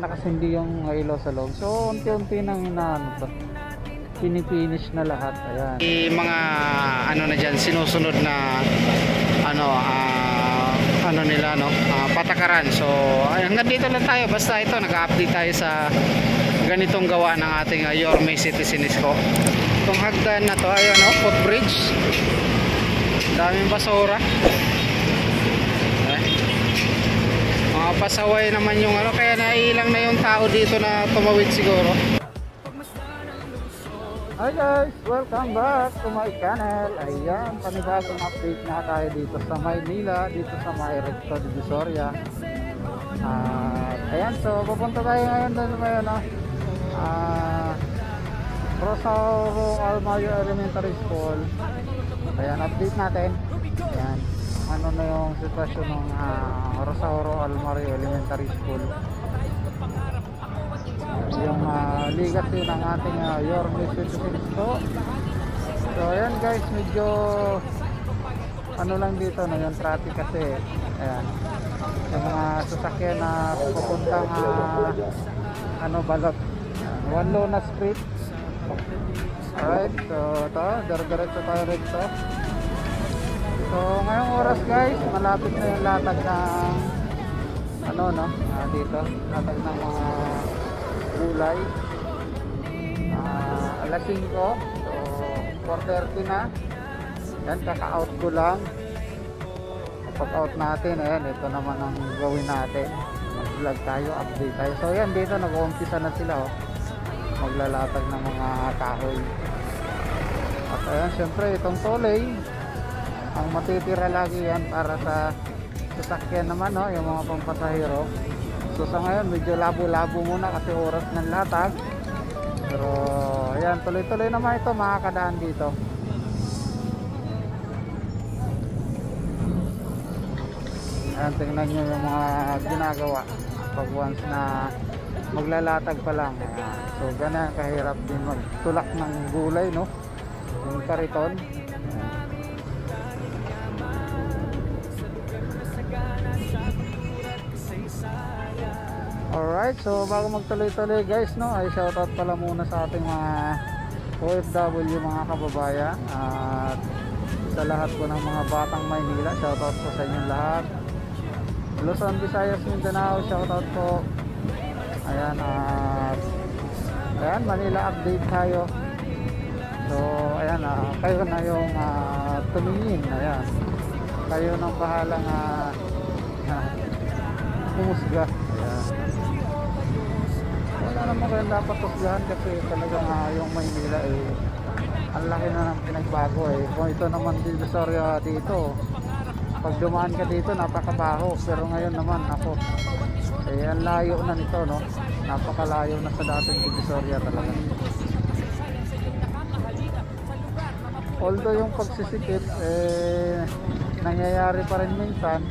nakasindi yung ilaw sa loob. So unti-unti nang inaano to, pinipinish na lahat. Ayan, mga ano na dyan, sinusunod na ano nila, no, patakaran. So hanggang dito lang tayo, basta ito nag-update tayo sa ganitong gawa ng ating Yorme City Sinisco. Itong hagdan na to, ayun, no, footbridge, daming basura. Mga pasaway naman yung ano, kaya naiilang na yung tao dito na tumawid siguro. Hi guys, welcome back to my channel. Ayan, panibagong update na tayo dito sa Maynila, dito sa may Recto Divisoria. Ayan, so pupunta tayo ngayon doon sa may Rosauro Almario Elementary School. Ayan, update natin. Ayan, ano na yung sitwasyon ng Rosauro Almario Elementary School, yung legacy ng ating Yorme City Sinisco. So ayan guys, medyo ano lang dito na yung traffic kasi. Ayan, yung mga sasakyan na pupuntang balot, Wanlona Street. Alright, so ito, diretso tayo rito. So ngayong oras guys, malapit na yung latag ng dito, latag ng mga gulay. Alas 5, so 4:30 na. Yan, kaka-out ko lang. Kapag out natin, ayan, ito naman ang gawin natin, mag-vlog tayo, update tayo. So yan, dito nag-uumpisa na sila, maglalatag ng mga kahoy. At ayan, syempre itong tolay, ang matitira lagi yan para sa sasakyan naman, yung mga pampasahero. So sa ngayon medyo labo-labo muna kasi oras ng latag, pero ayan, tuloy-tuloy naman ito makakadaan dito. Ayan, tingnan nyo yung mga ginagawa pag once na maglalatag pa lang. Ayan. So ganyan kahirap din magtulak ng gulay, no, yung kariton. Alright, so bago magtuloy-tuloy guys, no, ay shoutout pala muna sa ating mga OFW, mga kababayan, at sa lahat po ng mga batang Maynila, shoutout po sa inyong lahat. Luzon, Visayas, Mindanao, shoutout po. Ayan, ayan, Manila update tayo. So ayan, kayo na yung tumingin. Ayan, kayo nang bahalang humusga. Ayan, wala naman kayo dapat tusgahan kasi talagang yung Maynila ang laki na ng pinagbago. Kung ito naman Divisoria dito, pag dumaan ka dito napakabaho, pero ngayon naman ako, ang layo na nito, no, napakalayo na sa dating Divisoria talaga. Although yung pagsisikip nangyayari pa rin minsan,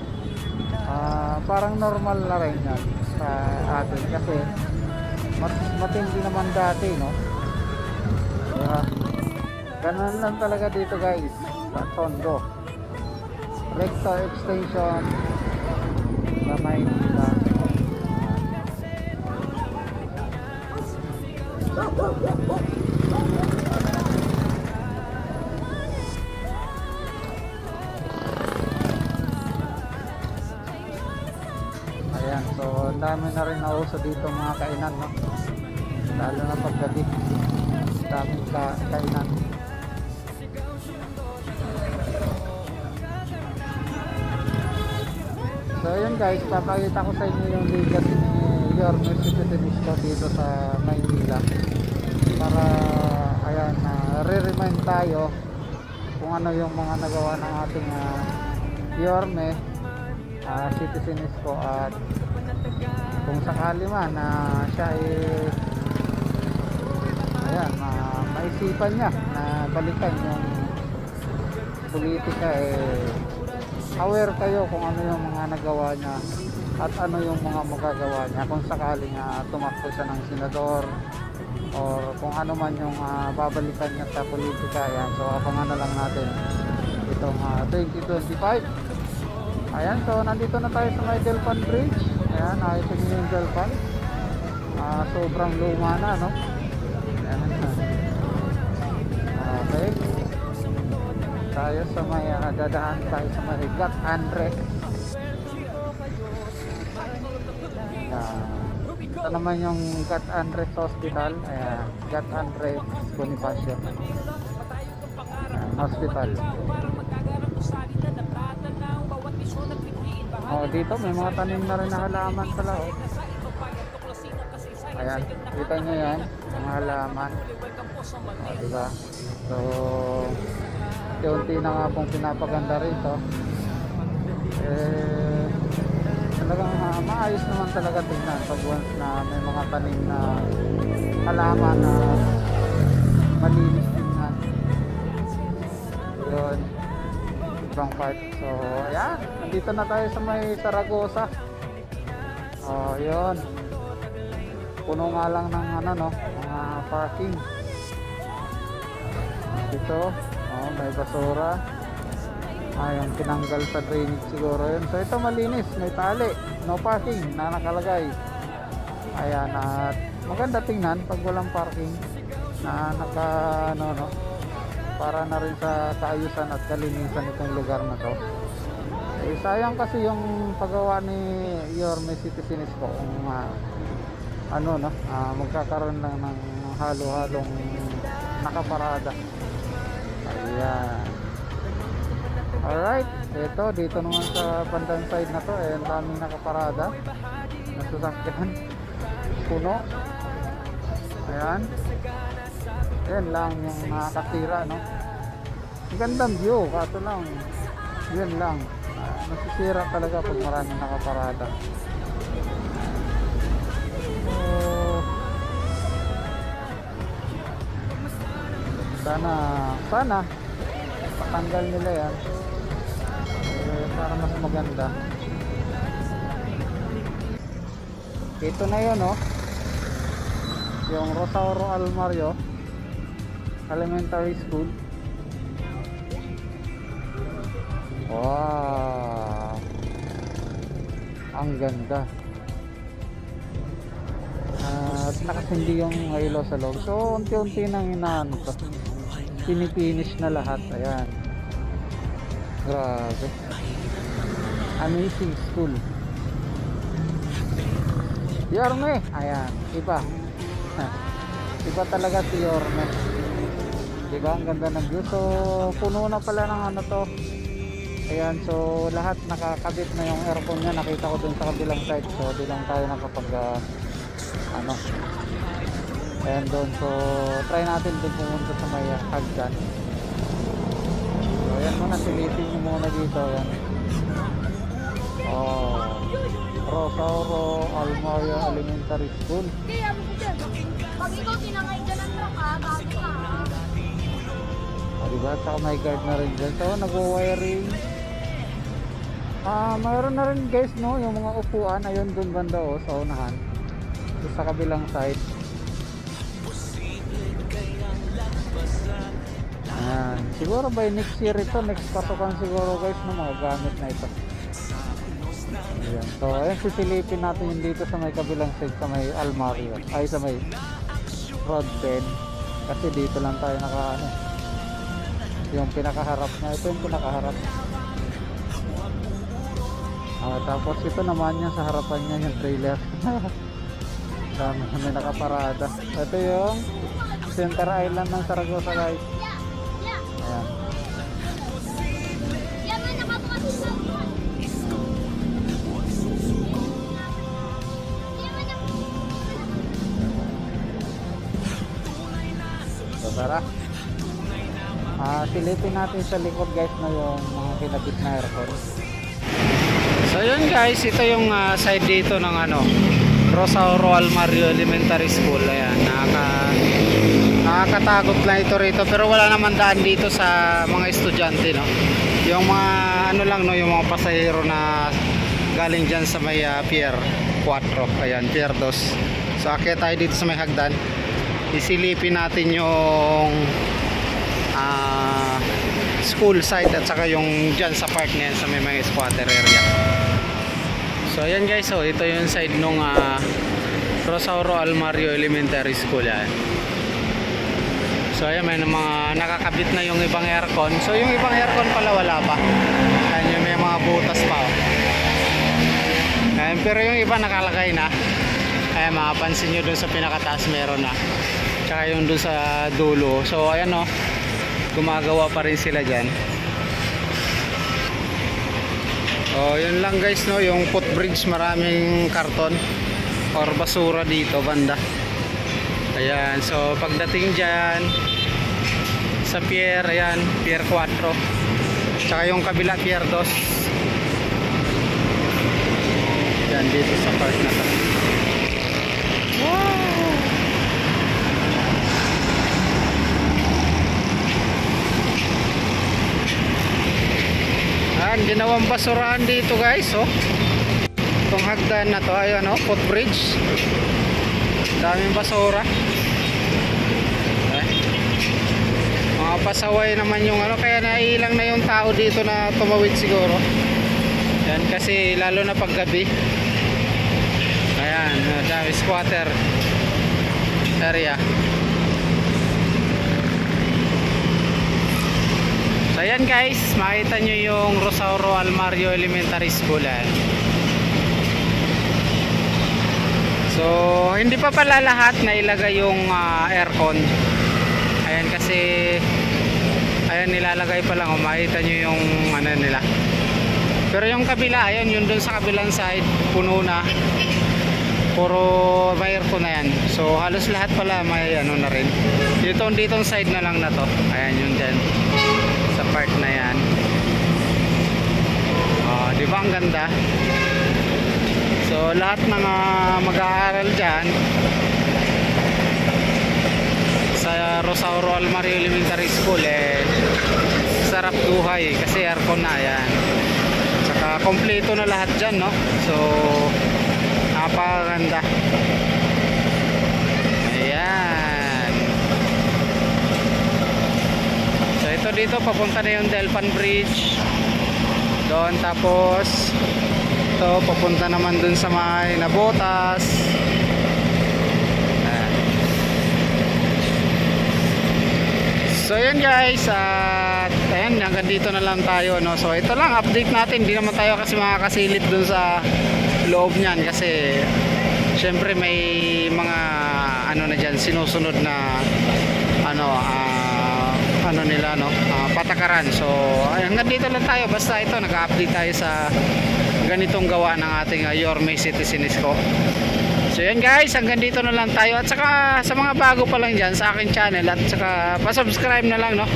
parang normal na rin yan sa atin kasi matindi naman dati, no. Diba? Ganun lang talaga dito guys sa Tondo Recto Extension sa Maynila. Ayan, so ang dami na rin nauso dito mga kainan, no? Lalo na paggabi, daming kainan. So yun guys, papakita ko sa inyo yung legacy ni Yorme City Sinisco dito sa Maynila, para ayan, re-remind tayo kung ano yung mga nagawa ng ating Yorme City Sinisco, at kung sakali man siya ayan, maisipan niya na balikan yung politika, aware kayo kung ano yung mga nagawa niya at ano yung mga magagawa niya kung sakaling tumakbo siya ng senador, or kung ano man yung babalikan niya sa politika. Ayan, so abangan na lang natin itong 2025. Ayan, so nandito na tayo sa may Delpan Bridge. Ayan, nakita niyo yung Delpan. sobrang luma na, no? Ayan. Okay, tayo sa may dadaan tayo sa may Gat Andre. Ito naman yung Gat Andres Hospital. Ayan, Gat Andres Bonifacio Hospital. Dito may mga tanim na rin na halaman pala, oh. Ayan, kita nyo yan, mga halaman. Diba? So unti na nga pong pinapaganda rito. Talagang maayos naman talaga tingnan pag once na may mga tanim na halaman na malinis tingnan. Yun, ibang part. So ayan, nandito na tayo sa may Saragosa. Yun, puno nga lang ng mga parking dito. May basura. Yung tinanggal sa drainage siguro yun. So ito malinis, may tali, no parking na nakalagay. Ayan, at maganda tingnan pag walang parking na para na rin sa kaayusan at kalinisan itong lugar na to. Sayang kasi yung paggawa ni Yorme City Sinisco kung magkakaroon lang ng halo-halong nakaparada. Ayan. Alright, dito naman sa bandang side na to, ang daming nakaparada na sasakyan, puno. Ayan, yan lang yung nakakatira, no? Ang gandang view, kaso lang yun lang, nasisira talaga pag maraming nakaparada. Sana patanggal nila yan para mas maganda. Ito na yun, yung Rosauro Almario Elementary School. Wow, ang ganda. At nakasindi yung ilaw sa loob. So unti-unti nang inaano to, pinipinish na lahat. Ayan, grabe, amazing school. Yorme, ayan, iba iba talaga si Yorme, diba? Ang ganda ng view. So puno na pala ng to. Ayan, so lahat nakakabit na yung aircon nya. Nakita ko dun sa kabilang side. So di lang tayo nakapag ayan doon. So try natin din pumunta sa may hagdan. So ayan muna, silipin nyo muna dito. Ayan, Rosauro Almario Elementary School. Pag ikaw tinangay dyan ang truck, bago ka. Diba? Saka may guard na rin dyan. So nagwo-wiring. Mayroon na rin guys, no, yung mga upuan. Ayun dun banda, sa unahan. So, sa kabilang side. Ayan. Siguro by next year ito, next pasukan siguro guys, no, mga gamit na ito. Ayan. So ayan, sisilipin natin yung dito sa may kabilang side, sa may Almario, ay sa may Rodben, kasi dito lang tayo yung pinakaharap na, ito yung pinakaharap. Tapos ito naman yung sa harapan niya, yung trailer. Dami may nakaparada. Ito yung Center Island ng Saragosa guys. Ayan. So tara, silipin natin sa likod guys na yung mga kinabit na aircon. So yun guys, ito yung side dito ng Rosauro Almario Elementary School. Ayan, nakakatakot lang ito rito, pero wala naman daan dito sa mga estudyante, no. Yung mga lang, no, yung mga pasahero na galing dyan sa may Pier 4, ayan, Pier 2. So akyat tayo dito sa may hagdan, isilipin natin yung school site at saka yung dyan sa park na yan sa may mga squatter area. So ayan guys, ito yung side nung Rosauro Almario Elementary School yan. So ayan, may mga nakakabit na yung ibang aircon. So yung ibang aircon pala wala pa. Ayan, yung may mga butas pa. Ayan, pero yung iba nakalagay na. Ayan, makapansin nyo dun sa pinakataas meron na. Tsaka yung dun sa dulo. So ayan o, gumagawa pa rin sila dyan. Oh, yun lang guys, no, yung footbridge, maraming karton or basura dito banda. Ayan, so pagdating dyan sa pier, ayan, pier 4, tsaka yung kabila pier 2. Ayan, dito sa part na to. Wow! Ayan, ginawang basurahan dito guys, oh. Itong hagdan na to, ayan, oh, footbridge. Daming basura. Mga pasaway naman yung ano, kaya nailang na yung tao dito na tumawid siguro. Yan, kasi lalo na pag gabi. Ayan, dami squatter area. So ayan guys, makita nyo yung Rosauro Almario Elementary School. So hindi pa pala lahat na ilagay yung aircon. Ayan, kasi ayan, nilalagay pa lang, makita nyo yung ano nila. Pero yung kabila, ayan, yung dun sa kabilang side puno na, puro may aircon na yan. So halos lahat pala may ano na rin. Ditong side na lang na to. Ayan, yun dyan sa part na yan. Di ba ang ganda? So lahat mga mag-aaral dyan sa Rosauro Almario Elementary School, sarap buhay kasi aircon na yan. Saka kompleto na lahat dyan, no? So napakaganda. Ayan. So ito dito papunta na yung Delpan Bridge doon, tapos ito papunta naman dun sa may Nabotas. So yan guys, at ayan, hanggang dito na lang tayo, no? So ito lang update natin, hindi naman tayo kasi makakasilip dun sa loob niyan kasi syempre may mga ano na dyan, sinusunod na ano nila, no, patakaran. So hanggang dito lang tayo, basta ito nag-update tayo sa ganitong gawa ng ating Yorme Citizen Isko. So yan guys, hanggang dito na lang tayo. At saka sa mga bago pa lang dyan sa aking channel, at saka pa-subscribe na lang, no,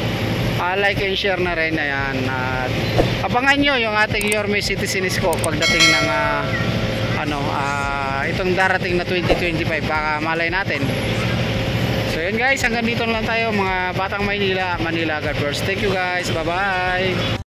like and share na rin. Ayan, at abangan nyo yung ating Yorme Citizen Isko pagdating ng itong darating na 2025, baka malay natin. So yun guys, hanggang dito na lang tayo mga batang Manila. God first. Thank you guys, bye bye.